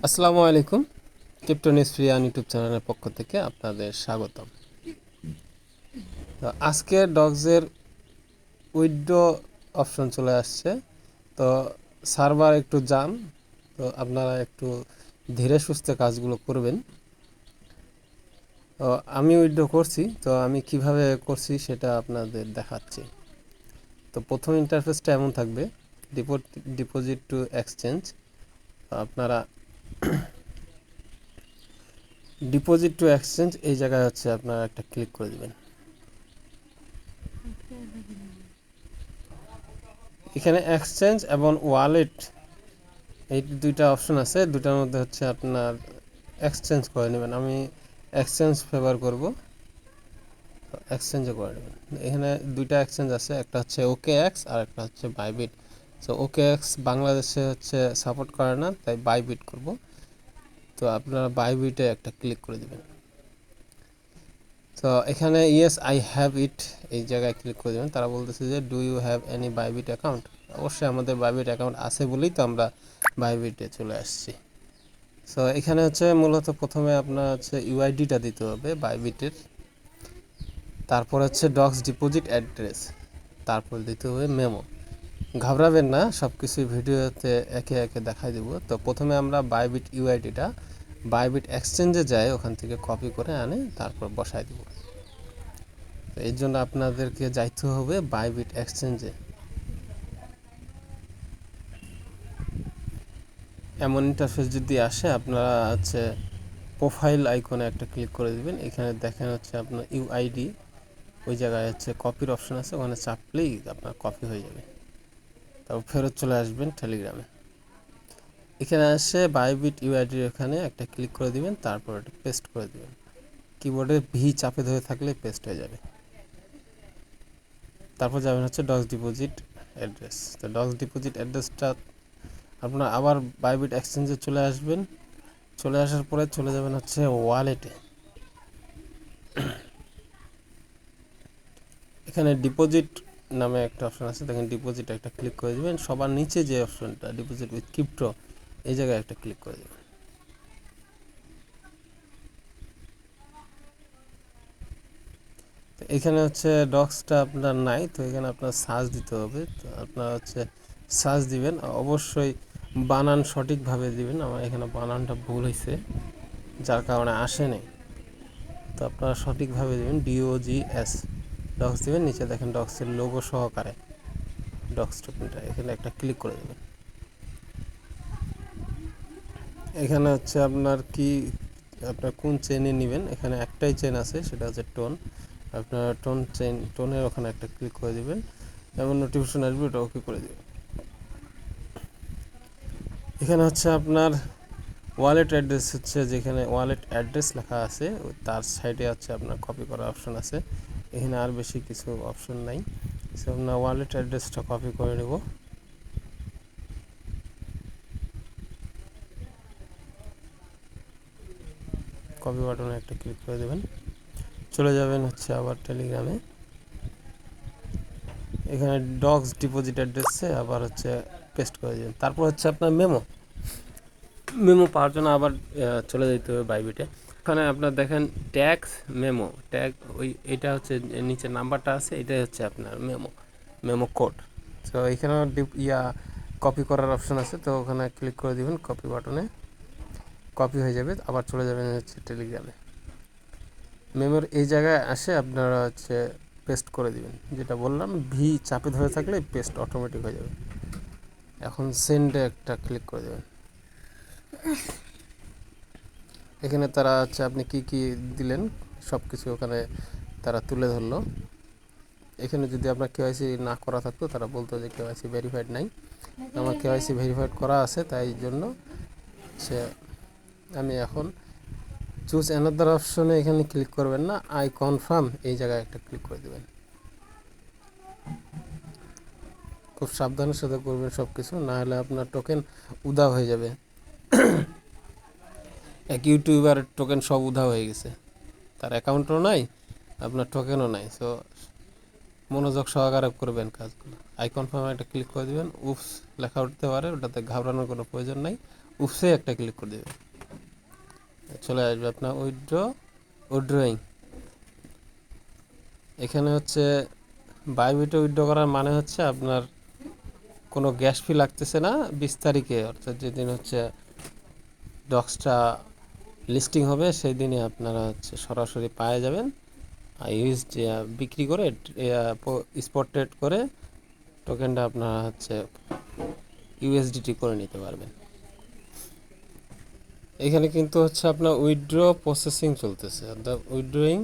আসসালামু আলাইকুম। ক্রিপ্টোনিউজ ফ্রিয়ান ইউটিউব চ্যানেলের পক্ষ থেকে আপনাদের স্বাগতম। তো আজকে ডগসের উইথড্র অপশন চলে আসছে। তো সার্ভার একটু জাম, তো আপনারা একটু ধীরে সুস্থে কাজগুলো করবেন। তো আমি উইথড্র করছি, তো আমি কিভাবে করছি সেটা আপনাদের দেখাচ্ছি। তো প্রথম ইন্টারফেসটা এমন থাকবে, ডিপোজিট টু এক্সচেঞ্জ। আপনারা ডিপোজিট টু এক্সচেঞ্জ এই জায়গায় হচ্ছে আপনারা একটা ক্লিক করে দেবেন। এখানে এক্সচেঞ্জ এবং ওয়ালেট এই দুইটা অপশন আছে, দুটার মধ্যে হচ্ছে আপনার এক্সচেঞ্জ করে নেবেন। আমি এক্সচেঞ্জ ফেভার করব, এক্সচেঞ্জও করে নেবেন। এখানে দুইটা এক্সচেঞ্জ আছে, একটা হচ্ছে ওকে এক্স আর একটা হচ্ছে বাইবিট। সো ওকে এক্স বাংলাদেশে হচ্ছে সাপোর্ট করে না, তাই বাইবিট করব। তো আপনারা বাইবিটে একটা ক্লিক করে দেবেন। তো এখানে ইয়েস আই হ্যাভ ইট এই জায়গায় ক্লিক করে দেবেন। তারা বলতেছে যে do you have any Bybit account. অবশ্যই আমাদের বাইবিট অ্যাকাউন্ট আছে বলেই তো আমরা বাইবিটে চলে আসছি। সো এখানে হচ্ছে মূলত প্রথমে আপনার হচ্ছে ইউআইডিটা দিতে হবে বাইবিটের, তারপর হচ্ছে ডক্স ডিপোজিট অ্যাড্রেস, তারপর দিতে হবে মেমো। ঘাবড়াবেন না, সব কিছুই ভিডিওতে একে একে দেখাই দেবো। তো প্রথমে আমরা বাইবিট ইউআইডিটা বাইবিট এক্সচেঞ্জে যাই, ওখান থেকে কপি করে আনে তারপর বসাই দেবো। তো এর জন্য আপনাদেরকে যাইতে হবে বাইবিট এক্সচেঞ্জে। এমন ইন্টারফেস যদি আসে, আপনারা হচ্ছে প্রোফাইল আইকনে একটা ক্লিক করে দিবেন। এখানে দেখেন হচ্ছে আপনার ইউআইডি, ওই জায়গায় হচ্ছে কপির অপশন আছে, ওখানে চাপলেই আপনার কপি হয়ে যাবে। তারপর ফেরত চলে আসবেন টেলিগ্রামে। এখানে আসে বাইবিট ইউআইডির এখানে একটা ক্লিক করে দিবেন, তারপর এটা পেস্ট করে দিবেন। কিবোর্ডে ভি চাপে ধরে থাকলে পেস্ট হয়ে যাবে। তারপর যাবেন হচ্ছে ডক্স ডিপোজিট অ্যাড্রেস। তো ডক্স ডিপোজিট অ্যাড্রেসটা আপনার আবার বাইবিট এক্সচেঞ্জে চলে আসবেন। চলে আসার পরে চলে যাবেন হচ্ছে ওয়ালেটে। এখানে ডিপোজিট নামে একটা অপশন আছে, দেখেন ডিপোজিট একটা ক্লিক করে দেবেন। সবার নিচে যে অপশনটা ডিপোজিট উইথ ক্রিপ্টো, এই জায়গায় একটা ক্লিক করে দেবেন। তো এখানে হচ্ছে ডক্সটা আপনার নাই, তো এখানে আপনার সার্চ দিতে হবে। তো আপনার হচ্ছে সার্চ দিবেন, অবশ্যই বানান সঠিকভাবে দিবেন। আমার এখানে বানানটা ভুল হয়েছে, যার কারণে আসেনি। তো আপনারা সঠিকভাবে দেবেন, DOGS ডক্স দিবেন। নিচে দেখেন ডক্সের লোগো সহকারে ডক্স টোকেনটা, এখানে একটা ক্লিক করে দেবেন। এখানে হচ্ছে আপনার কি, আপনার কোন চেনে নেবেন, এখানে একটাই চেন আছে, সেটা হচ্ছে টোন। আপনার টোন চেন, টোনের ওখানে একটা ক্লিক করে দিবেন, এমন নোটিফিকেশন আসবে, ওটা ওকে করে দেবেন। এখানে হচ্ছে আপনার ওয়ালেট অ্যাড্রেস হচ্ছে, যেখানে ওয়ালেট অ্যাড্রেস লেখা আছে তার সাইডে হচ্ছে আপনার কপি করার অপশন আছে। এখানে আর বেশি কিছু অপশন নাই। সো আমরা ওয়ালেট অ্যাড্রেসটা কপি করে নেব। কপি বাটনে একটা ক্লিক করে দেবেন, চলে যাবেন হচ্ছে আবার টেলিগ্রামে। এখানে ডক্স ডিপোজিট অ্যাড্রেসে আবার হচ্ছে পেস্ট করে দেবেন। তারপর হচ্ছে আপনার মেমো, মেমো পাওয়ার জন্য আবার চলে যেতে হবে বাইবিটে। এখানে আপনার দেখেন ট্যাক্স মেমো ট্যাগ, ওই এটা হচ্ছে নিচে নাম্বারটা আছে, এটাই হচ্ছে আপনার মেমো, মেমো কোড। তো এখানে কপি করার অপশন আছে, তো ওখানে ক্লিক করে দিবেন, কপি বাটনে কপি হয়ে যাবে। আবার চলে যাবেন হচ্ছে টেলিগ্রামে। মেমোর এই জায়গায় আসে আপনারা হচ্ছে পেস্ট করে দিবেন, যেটা বললাম ভি চাপে ধরে থাকলে পেস্ট অটোমেটিক হয়ে যাবে। এখন সেন্ডে একটা ক্লিক করে দেবেন। এখানে তারা হচ্ছে আপনি কি কি দিলেন সব কিছু ওখানে তারা তুলে ধরলো। এখানে যদি আপনার কেওয়াইসি না করা থাকতো, তারা বলতো যে কেওয়াইসি ভেরিফাইড নাই। আমার কেওয়াইসি ভেরিফাইড করা আছে, তাই জন্য সে আমি এখন চুজ অ্যানাদার অপশনে এখানে ক্লিক করবেন না, আই কনফার্ম এই জায়গায় একটা ক্লিক করে দেবেন। খুব সাবধানের সাথে করবেন সব কিছু, না হলে আপনার টোকেন উধাও হয়ে যাবে। এক ইউটিউবারের টোকেন সব উধাও হয়ে গেছে, তার অ্যাকাউন্টও নাই, আপনার টোকেনও নাই। সো মনোযোগ সহকারে করবেন কাজগুলো। আই কনফার্ম একটা ক্লিক করে দেবেন। উপস লেখা উঠতে পারে, ওটাতে ঘাবড়ানোর কোনো প্রয়োজন নাই। উপসে একটা ক্লিক করে দেবেন, চলে আসবে আপনার উইথড্রয়িং। এখানে হচ্ছে বাইবিটে উইথড্র করার মানে হচ্ছে আপনার কোনো গ্যাস ফি লাগতেছে না 20 তারিখে, অর্থাৎ যেদিন হচ্ছে ডক্সটা লিস্টিং হবে সেই দিনই আপনারা হচ্ছে সরাসরি পায়ে যাবেন। আর ইউএসডি বিক্রি করে স্পট ট্রেড করে টোকেনটা আপনারা হচ্ছে ইউএসডিটি করে নিতে পারবেন। এখানে কিন্তু হচ্ছে আপনার উইথড্র প্রসেসিং চলতেছে, অর্থাৎ উইথড্রয়িং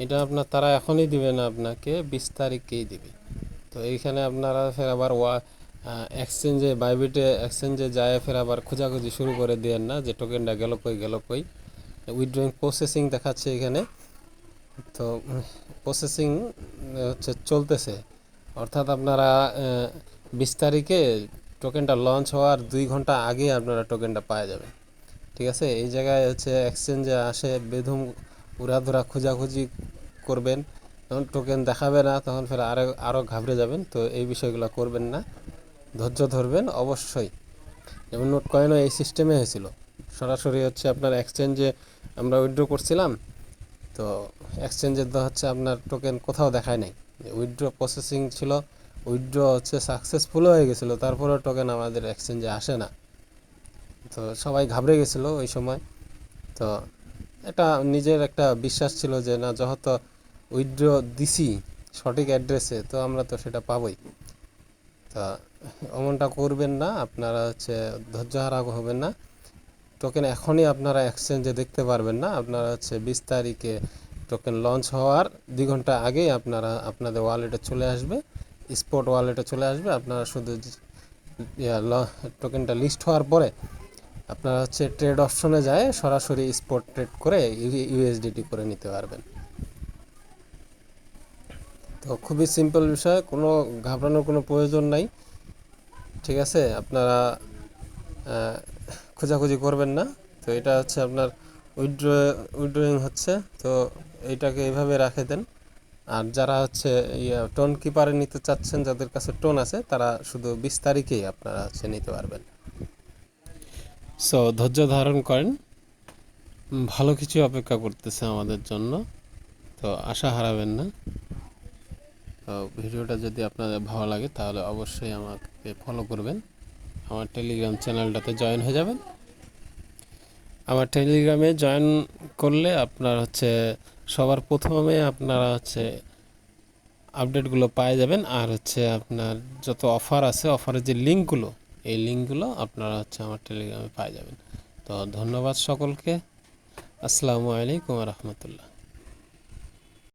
এটা আপনার তারা এখনই দিবে না, আপনাকে 20 তারিখেই দিবে। তো এইখানে আপনারা ফের আবার এক্সচেঞ্জে বাইবিটে এক্সচেঞ্জে যায় ফের আবার খোঁজাখুঁজি শুরু করে দেন না যে টোকেনটা গেল কই। উইথড্রয়িং প্রসেসিং দেখাচ্ছে এখানে, তো প্রসেসিং হচ্ছে চলতেছে, অর্থাৎ আপনারা 20 তারিখে টোকেনটা লঞ্চ হওয়ার 2 ঘন্টা আগে আপনারা টোকেনটা পাওয়া যাবেন। ঠিক আছে, এই জায়গায় হচ্ছে এক্সচেঞ্জে আসে বেধুম উড়াধুরা খোঁজাখুঁজি করবেন, তখন টোকেন দেখাবে না, তখন ফের আরও ঘাবড়ে যাবেন। তো এই বিষয়গুলো করবেন না, ধৈর্য ধরবেন অবশ্যই। যেমন নোট কয়েনও এই সিস্টেমে হয়েছিল, সরাসরি হচ্ছে আপনার এক্সচেঞ্জে আমরা উইথড্র করছিলাম, তো এক্সচেঞ্জের তো হচ্ছে আপনার টোকেন কোথাও দেখায় নাই, উইথড্র প্রসেসিং ছিল, উইথড্র হচ্ছে সাকসেসফুল হয়ে গেছিলো, তারপরেও টোকেন আমাদের এক্সচেঞ্জে আসে না। তো সবাই ঘাবড়ে গেছিলো ওই সময়। তো এটা নিজের একটা বিশ্বাস ছিল যে না, যেহেতু উইথড্র দিছি সঠিক অ্যাড্রেসে, তো আমরা তো সেটা পাবোই। তা এমনটা করবেন না, আপনারা হচ্ছে ধৈর্য হারা হবেন না। টোকেন এখনই আপনারা এক্সচেঞ্জে দেখতে পারবেন না, আপনারা হচ্ছে 20 তারিখে টোকেন লঞ্চ হওয়ার 2 ঘন্টা আগেই আপনারা আপনাদের ওয়ালেটে চলে আসবে, স্পট ওয়ালেটে চলে আসবে। আপনারা শুধু টোকেনটা লিস্ট হওয়ার পরে আপনারা হচ্ছে ট্রেড অপশনে যায় সরাসরি স্পট ট্রেড করে ইউএসডিটি করে নিতে পারবেন। তো খুবই সিম্পল বিষয়, কোনো ঘাবড়ানোর কোনো প্রয়োজন নাই। ঠিক আছে, আপনারা খোঁজাখুঁজি করবেন না। তো এটা হচ্ছে আপনার উইথড্রয়িং হচ্ছে, তো এইটাকে এইভাবে রাখে দেন। আর যারা হচ্ছে টোন কিপারে নিতে চাচ্ছেন, যাদের কাছে টোন আছে, তারা শুধু 20 তারিখেই আপনারা হচ্ছে নিতে পারবেন। সো ধৈর্য ধারণ করেন, ভালো কিছু অপেক্ষা করতেছে আমাদের জন্য, তো আশা হারাবেন না। তো ভিডিওটা যদি আপনাদের ভালো লাগে তাহলে অবশ্যই আমাকে ফলো করবেন, আমার টেলিগ্রাম চ্যানেলটাতে জয়েন হয়ে যাবেন। আমার টেলিগ্রামে জয়েন করলে আপনার হচ্ছে সবার প্রথমে আপনারা হচ্ছে আপডেটগুলো পেয়ে যাবেন। আর হচ্ছে আপনার যত অফার আছে, অফারের যে লিঙ্কগুলো, এই লিঙ্কগুলো আপনারা হচ্ছে আমার টেলিগ্রামে পেয়ে যাবেন। তো ধন্যবাদ সকলকে, আসসালামু আলাইকুম রহমতুল্লাহ।